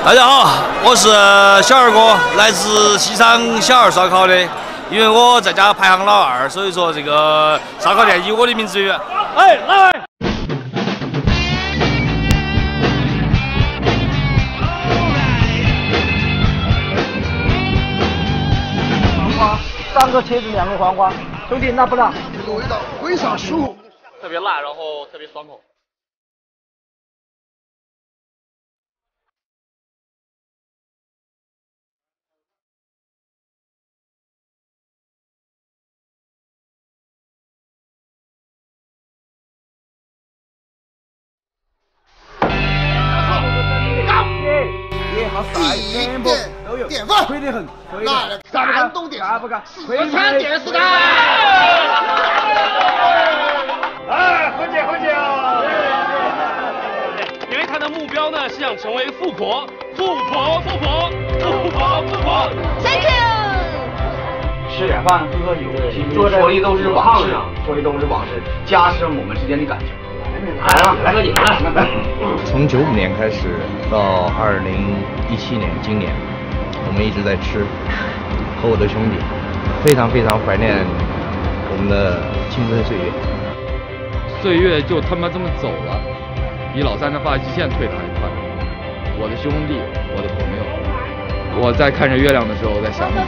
大家好，我是小二哥，来自西昌小二烧烤的。因为我在家排行老二，所以说这个烧烤店以我的名字为源。哎，来！黄瓜，3个茄子，2个黄瓜，兄弟，辣不辣？这个味道非常舒服，特别辣，然后特别爽口。好帅，全部都有，点饭，亏得很，那感动点，不干？四川电视台。哎，欢姐啊！因为他的目标呢是想成为富婆。Thank you。吃点饭，喝喝酒，说的都是往事，加深我们之间的感情。来喝酒，来。从95年开始到2017年，今年我们一直在吃，和我的兄弟，非常怀念我们的青春岁月。岁月就他妈这么走了，比老三的发际线退得还快。我的兄弟，我的朋友，我在看着月亮的时候在想你。